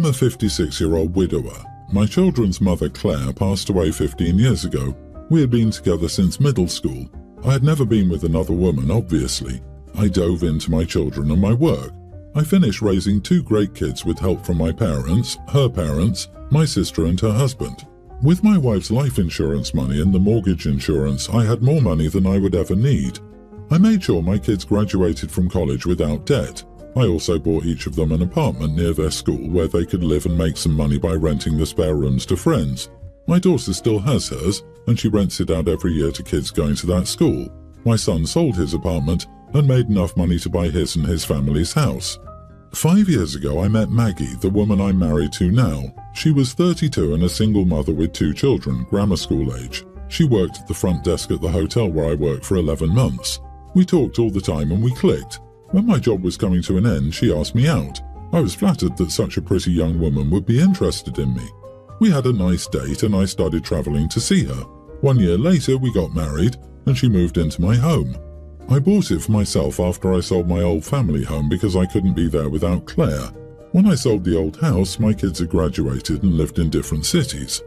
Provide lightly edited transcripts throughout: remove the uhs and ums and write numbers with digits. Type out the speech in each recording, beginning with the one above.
I'm a 56-year-old widower. My children's mother, Claire, passed away 15 years ago. We had been together since middle school. I had never been with another woman, obviously. I dove into my children and my work. I finished raising 2 great kids with help from my parents, her parents, my sister and her husband. With my wife's life insurance money and the mortgage insurance, I had more money than I would ever need. I made sure my kids graduated from college without debt. I also bought each of them an apartment near their school where they could live and make some money by renting the spare rooms to friends. My daughter still has hers, and she rents it out every year to kids going to that school. My son sold his apartment and made enough money to buy his and his family's house. 5 years ago, I met Maggie, the woman I'm married to now. She was 32 and a single mother with 2 children, grammar school age. She worked at the front desk at the hotel where I worked for 11 months. We talked all the time and we clicked. When my job was coming to an end, she asked me out. I was flattered that such a pretty young woman would be interested in me. We had a nice date and I started traveling to see her. 1 year later, we got married and she moved into my home. I bought it for myself after I sold my old family home because I couldn't be there without Claire. When I sold the old house, my kids had graduated and lived in different cities.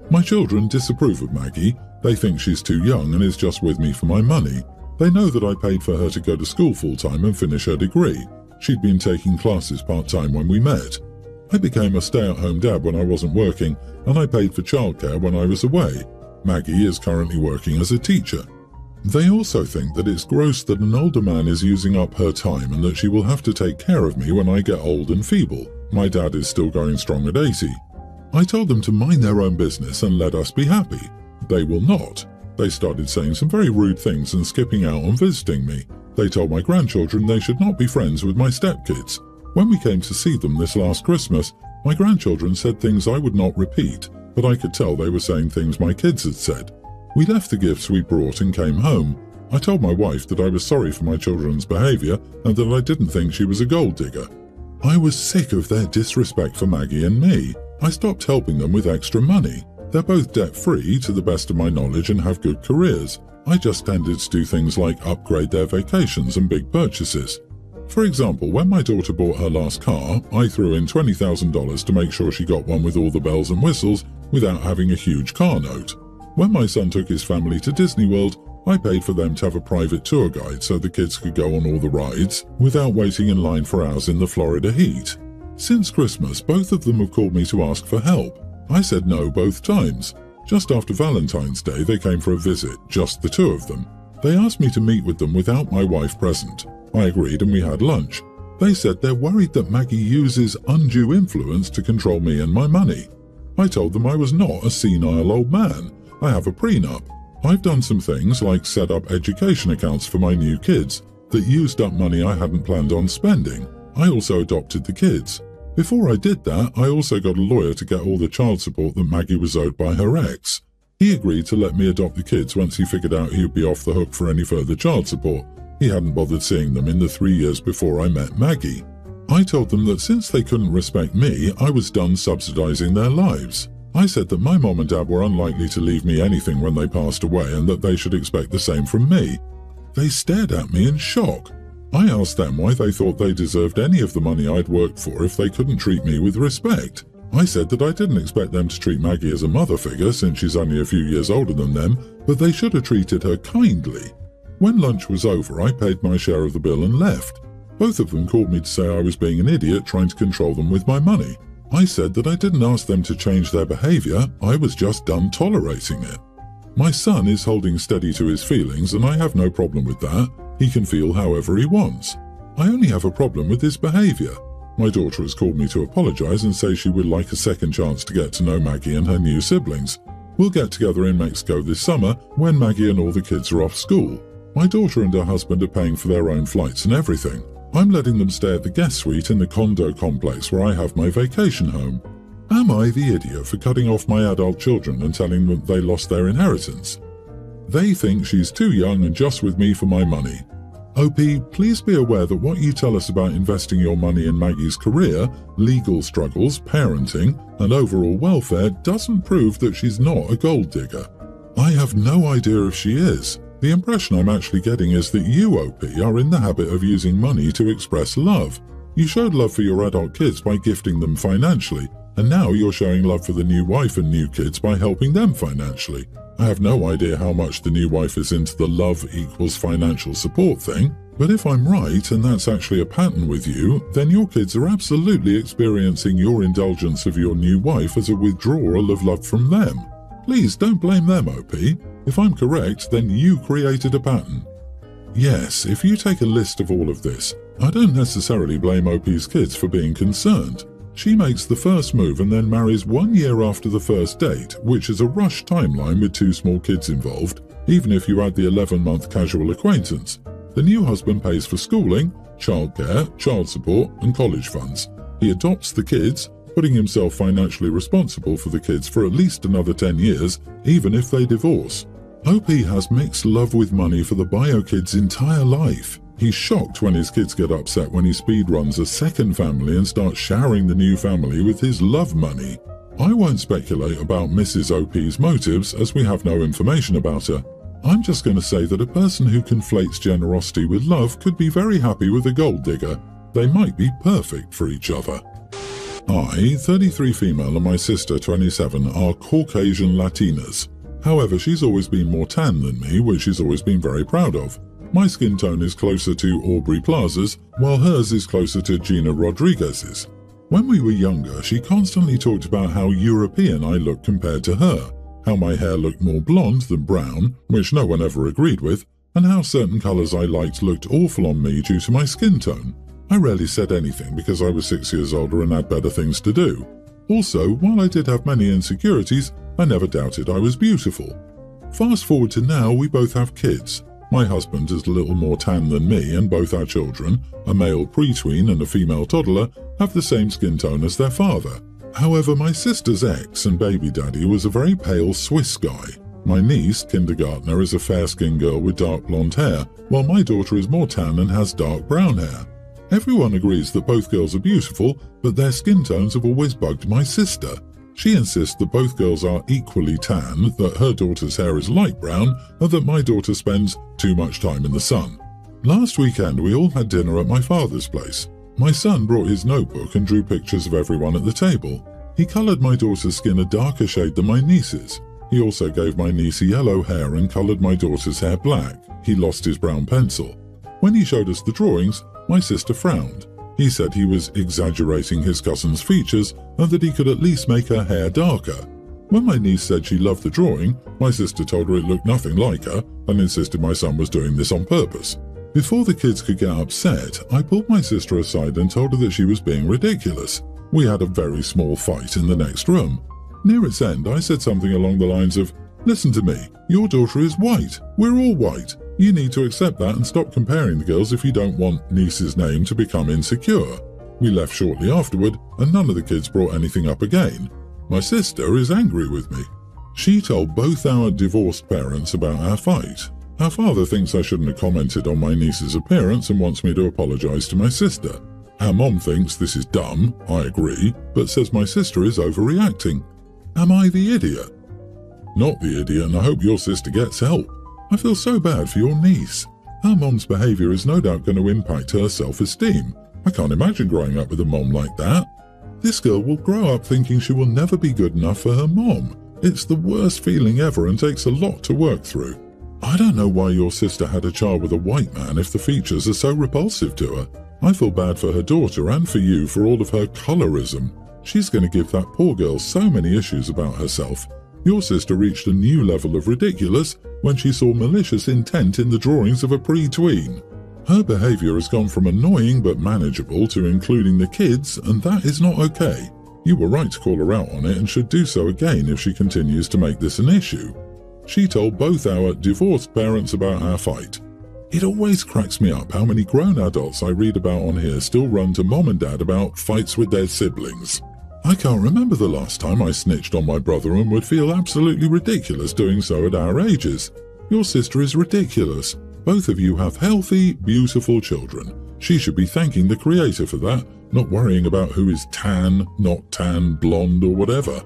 My children disapprove of Maggie. They think she's too young and is just with me for my money. They know that I paid for her to go to school full-time and finish her degree. She'd been taking classes part-time when we met. I became a stay-at-home dad when I wasn't working, and I paid for childcare when I was away. Maggie is currently working as a teacher. They also think that it's gross that an older man is using up her time and that she will have to take care of me when I get old and feeble. My dad is still going strong at 80. I told them to mind their own business and let us be happy. They will not. They started saying some very rude things and skipping out on visiting me. They told my grandchildren they should not be friends with my stepkids. When we came to see them this last Christmas, my grandchildren said things I would not repeat, but I could tell they were saying things my kids had said. We left the gifts we brought and came home. I told my wife that I was sorry for my children's behavior and that I didn't think she was a gold digger. I was sick of their disrespect for Maggie and me. I stopped helping them with extra money. They're both debt-free to the best of my knowledge and have good careers. I just tended to do things like upgrade their vacations and big purchases. For example, when my daughter bought her last car, I threw in $20,000 to make sure she got one with all the bells and whistles without having a huge car note. When my son took his family to Disney World, I paid for them to have a private tour guide so the kids could go on all the rides without waiting in line for hours in the Florida heat. Since Christmas, both of them have called me to ask for help. I said no both times. Just after Valentine's Day, they came for a visit, just the 2 of them. They asked me to meet with them without my wife present. I agreed and we had lunch. They said they're worried that Maggie uses undue influence to control me and my money. I told them I was not a senile old man. I have a prenup. I've done some things like set up education accounts for my new kids that used up money I hadn't planned on spending. I also adopted the kids. Before I did that, I also got a lawyer to get all the child support that Maggie was owed by her ex. He agreed to let me adopt the kids once he figured out he would be off the hook for any further child support. He hadn't bothered seeing them in the 3 years before I met Maggie. I told them that since they couldn't respect me, I was done subsidizing their lives. I said that my mom and dad were unlikely to leave me anything when they passed away and that they should expect the same from me. They stared at me in shock. I asked them why they thought they deserved any of the money I'd worked for if they couldn't treat me with respect. I said that I didn't expect them to treat Maggie as a mother figure since she's only a few years older than them, but they should have treated her kindly. When lunch was over, I paid my share of the bill and left. Both of them called me to say I was being an idiot trying to control them with my money. I said that I didn't ask them to change their behavior, I was just done tolerating it. My son is holding steady to his feelings and I have no problem with that. He can feel however he wants. I only have a problem with his behavior. My daughter has called me to apologize and say she would like a second chance to get to know Maggie and her new siblings. We'll get together in Mexico this summer when Maggie and all the kids are off school. My daughter and her husband are paying for their own flights and everything. I'm letting them stay at the guest suite in the condo complex where I have my vacation home. Am I the idiot for cutting off my adult children and telling them they lost their inheritance? They think she's too young and just with me for my money. OP, please be aware that what you tell us about investing your money in Maggie's career, legal struggles, parenting, and overall welfare doesn't prove that she's not a gold digger. I have no idea if she is. The impression I'm actually getting is that you, OP, are in the habit of using money to express love. You showed love for your adult kids by gifting them financially, and now you're showing love for the new wife and new kids by helping them financially. I have no idea how much the new wife is into the love equals financial support thing, but if I'm right and that's actually a pattern with you, then your kids are absolutely experiencing your indulgence of your new wife as a withdrawal of love from them. Please don't blame them, OP. If I'm correct, then you created a pattern. Yes, if you take a list of all of this, I don't necessarily blame OP's kids for being concerned. She makes the first move and then marries 1 year after the first date, which is a rush timeline with 2 small kids involved, even if you add the 11-month casual acquaintance. The new husband pays for schooling, childcare, child support, and college funds. He adopts the kids, putting himself financially responsible for the kids for at least another 10 years, even if they divorce. OP has mixed love with money for the bio kid's entire life. He's shocked when his kids get upset when he speedruns a second family and starts showering the new family with his love money. I won't speculate about Mrs. OP's motives as we have no information about her. I'm just going to say that a person who conflates generosity with love could be very happy with a gold digger. They might be perfect for each other. I, 33 female, and my sister, 27, are Caucasian Latinas. However, she's always been more tan than me, which she's always been very proud of. My skin tone is closer to Aubrey Plaza's, while hers is closer to Gina Rodriguez's. When we were younger, she constantly talked about how European I looked compared to her, how my hair looked more blonde than brown, which no one ever agreed with, and how certain colours I liked looked awful on me due to my skin tone. I rarely said anything because I was 6 years older and had better things to do. Also, while I did have many insecurities, I never doubted I was beautiful. Fast forward to now, we both have kids. My husband is a little more tan than me, and both our children, a male pre-tween and a female toddler, have the same skin tone as their father. However, my sister's ex and baby daddy was a very pale Swiss guy. My niece, kindergartner, is a fair-skinned girl with dark blonde hair, while my daughter is more tan and has dark brown hair. Everyone agrees that both girls are beautiful, but their skin tones have always bugged my sister. She insists that both girls are equally tan, that her daughter's hair is light brown, and that my daughter spends too much time in the sun. Last weekend we all had dinner at my father's place. My son brought his notebook and drew pictures of everyone at the table. He coloured my daughter's skin a darker shade than my niece's. He also gave my niece yellow hair and coloured my daughter's hair black. He lost his brown pencil. When he showed us the drawings, my sister frowned. He said he was exaggerating his cousin's features and that he could at least make her hair darker. When my niece said she loved the drawing, my sister told her it looked nothing like her and insisted my son was doing this on purpose. Before the kids could get upset, I pulled my sister aside and told her that she was being ridiculous. We had a very small fight in the next room. Near its end, I said something along the lines of, "Listen to me, your daughter is white. We're all white. You need to accept that and stop comparing the girls if you don't want niece's name to become insecure." We left shortly afterward, and none of the kids brought anything up again. My sister is angry with me. She told both our divorced parents about our fight. Our father thinks I shouldn't have commented on my niece's appearance and wants me to apologise to my sister. Our mom thinks this is dumb, I agree, but says my sister is overreacting. Am I the idiot? Not the idiot, and I hope your sister gets help. I feel so bad for your niece. Her mom's behaviour is no doubt going to impact her self-esteem. I can't imagine growing up with a mom like that. This girl will grow up thinking she will never be good enough for her mom. It's the worst feeling ever and takes a lot to work through. I don't know why your sister had a child with a white man if the features are so repulsive to her. I feel bad for her daughter and for you for all of her colorism. She's going to give that poor girl so many issues about herself. Your sister reached a new level of ridiculous when she saw malicious intent in the drawings of a pre-tween. Her behaviour has gone from annoying but manageable to including the kids, and that is not okay. You were right to call her out on it and should do so again if she continues to make this an issue. She told both our divorced parents about our fight. It always cracks me up how many grown adults I read about on here still run to mom and dad about fights with their siblings. I can't remember the last time I snitched on my brother and would feel absolutely ridiculous doing so at our ages. Your sister is ridiculous. Both of you have healthy, beautiful children. She should be thanking the Creator for that, not worrying about who is tan, not tan, blonde or whatever.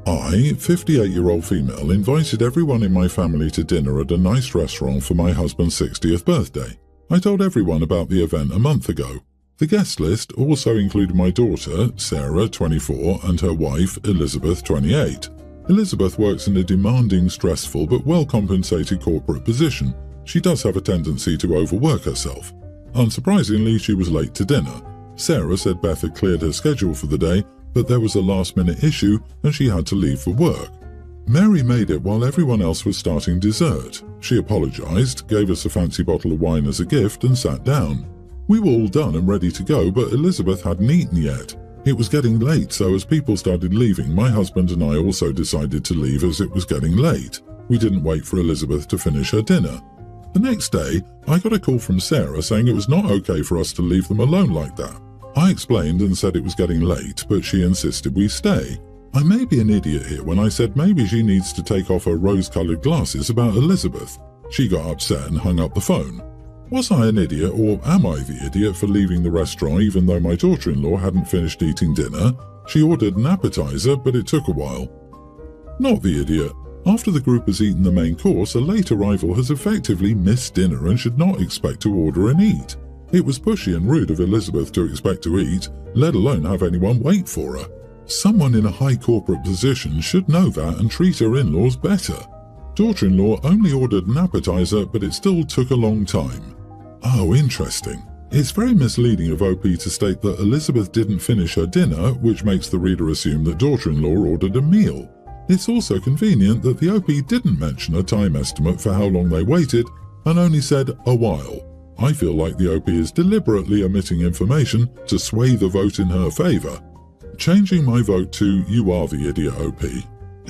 I, 58-year-old female, invited everyone in my family to dinner at a nice restaurant for my husband's 60th birthday. I told everyone about the event a month ago. The guest list also included my daughter, Sarah, 24, and her wife, Elizabeth, 28. Elizabeth works in a demanding, stressful, but well-compensated corporate position. She does have a tendency to overwork herself. Unsurprisingly, she was late to dinner. Sarah said Beth had cleared her schedule for the day, but there was a last-minute issue and she had to leave for work. Mary made it while everyone else was starting dessert. She apologized, gave us a fancy bottle of wine as a gift, and sat down. We were all done and ready to go, but Elizabeth hadn't eaten yet. It was getting late, so as people started leaving, my husband and I also decided to leave as it was getting late. We didn't wait for Elizabeth to finish her dinner. The next day, I got a call from Sarah saying it was not okay for us to leave them alone like that. I explained and said it was getting late, but she insisted we stay. I may be an idiot here when I said maybe she needs to take off her rose-colored glasses about Elizabeth. She got upset and hung up the phone. Was I an idiot, or am I the idiot for leaving the restaurant even though my daughter-in-law hadn't finished eating dinner? She ordered an appetizer, but it took a while. Not the idiot. After the group has eaten the main course, a late arrival has effectively missed dinner and should not expect to order and eat. It was pushy and rude of Elizabeth to expect to eat, let alone have anyone wait for her. Someone in a high corporate position should know that and treat her in-laws better. Daughter-in-law only ordered an appetizer, but it still took a long time. Oh, interesting. It's very misleading of OP to state that Elizabeth didn't finish her dinner, which makes the reader assume that daughter-in-law ordered a meal. It's also convenient that the OP didn't mention a time estimate for how long they waited and only said a while. I feel like the OP is deliberately omitting information to sway the vote in her favour. Changing my vote to you are the idiot OP.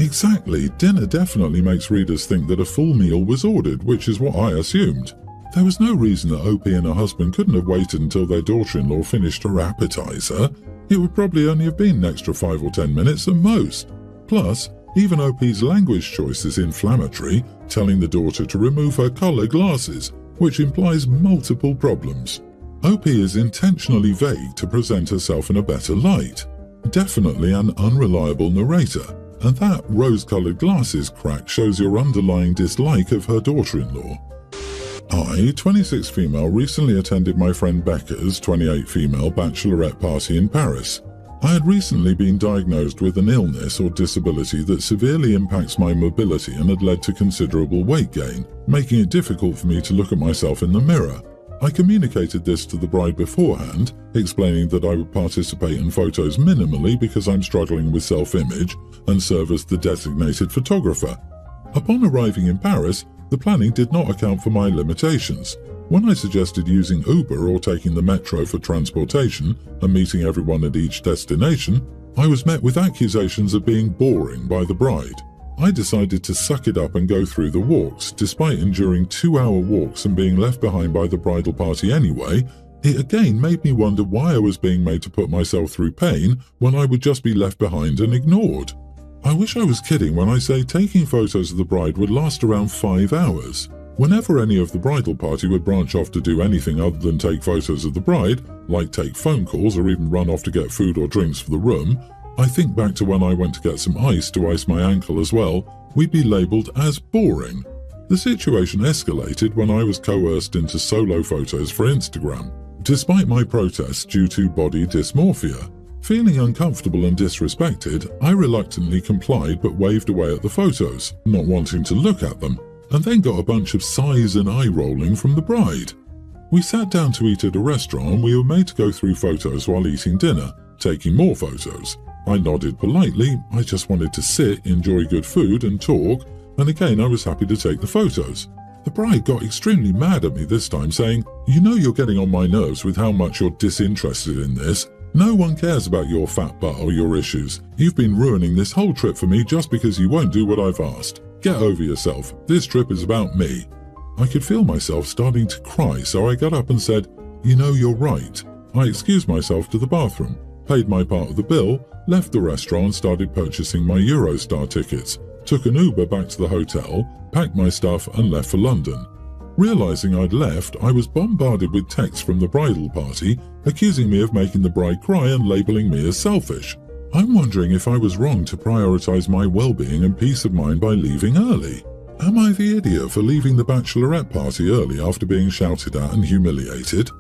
Exactly, dinner definitely makes readers think that a full meal was ordered, which is what I assumed. There was no reason that OP and her husband couldn't have waited until their daughter-in-law finished her appetizer. It would probably only have been an extra 5 or 10 minutes at most. Plus, even OP's language choice is inflammatory, telling the daughter to remove her colour glasses, which implies multiple problems. OP is intentionally vague to present herself in a better light. Definitely an unreliable narrator, and that rose-coloured glasses crack shows your underlying dislike of her daughter-in-law. I, 26 female, recently attended my friend Becca's 28 female bachelorette party in Paris. I had recently been diagnosed with an illness or disability that severely impacts my mobility and had led to considerable weight gain, making it difficult for me to look at myself in the mirror. I communicated this to the bride beforehand, explaining that I would participate in photos minimally because I'm struggling with self-image and serve as the designated photographer. Upon arriving in Paris, the planning did not account for my limitations. When I suggested using Uber or taking the metro for transportation and meeting everyone at each destination, I was met with accusations of being boring by the bride. I decided to suck it up and go through the walks. Despite enduring 2-hour walks and being left behind by the bridal party anyway, it again made me wonder why I was being made to put myself through pain when I would just be left behind and ignored. I wish I was kidding when I say taking photos of the bride would last around 5 hours. Whenever any of the bridal party would branch off to do anything other than take photos of the bride, like take phone calls or even run off to get food or drinks for the room, I think back to when I went to get some ice to ice my ankle as well, we'd be labelled as boring. The situation escalated when I was coerced into solo photos for Instagram, despite my protests due to body dysmorphia. Feeling uncomfortable and disrespected, I reluctantly complied but waved away at the photos, not wanting to look at them, and then got a bunch of sighs and eye-rolling from the bride. We sat down to eat at a restaurant and we were made to go through photos while eating dinner, taking more photos. I nodded politely. I just wanted to sit, enjoy good food and talk, and again I was happy to take the photos. The bride got extremely mad at me this time, saying, "You know you're getting on my nerves with how much you're disinterested in this. No one cares about your fat butt or your issues. You've been ruining this whole trip for me just because you won't do what I've asked. Get over yourself. This trip is about me." I could feel myself starting to cry, so I got up and said, "You know, you're right." I excused myself to the bathroom, paid my part of the bill, left the restaurant and started purchasing my Eurostar tickets, took an Uber back to the hotel, packed my stuff and left for London. Realizing I'd left, I was bombarded with texts from the bridal party accusing me of making the bride cry and labeling me as selfish. I'm wondering if I was wrong to prioritize my well-being and peace of mind by leaving early. Am I the idiot for leaving the bachelorette party early after being shouted at and humiliated?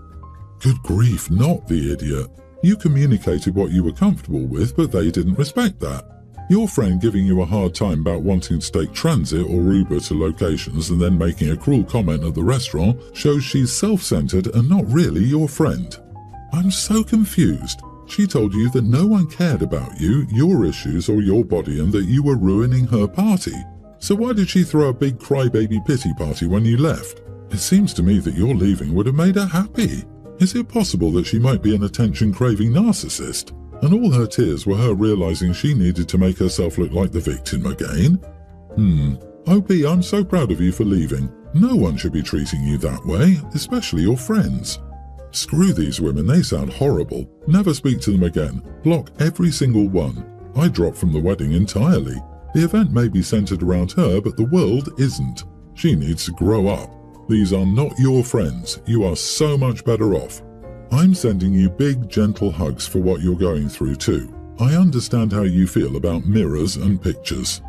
Good grief, not the idiot. You communicated what you were comfortable with, but they didn't respect that. Your friend giving you a hard time about wanting to take transit or Uber to locations and then making a cruel comment at the restaurant shows she's self-centered and not really your friend. I'm so confused. She told you that no one cared about you, your issues or your body and that you were ruining her party. So why did she throw a big crybaby pity party when you left? It seems to me that your leaving would have made her happy. Is it possible that she might be an attention-craving narcissist? And all her tears were her realizing she needed to make herself look like the victim again? OP, I'm so proud of you for leaving. No one should be treating you that way, especially your friends. Screw these women, they sound horrible. Never speak to them again. Block every single one. I dropped from the wedding entirely. The event may be centered around her, but the world isn't. She needs to grow up. These are not your friends. You are so much better off. I'm sending you big, gentle hugs for what you're going through too. I understand how you feel about mirrors and pictures.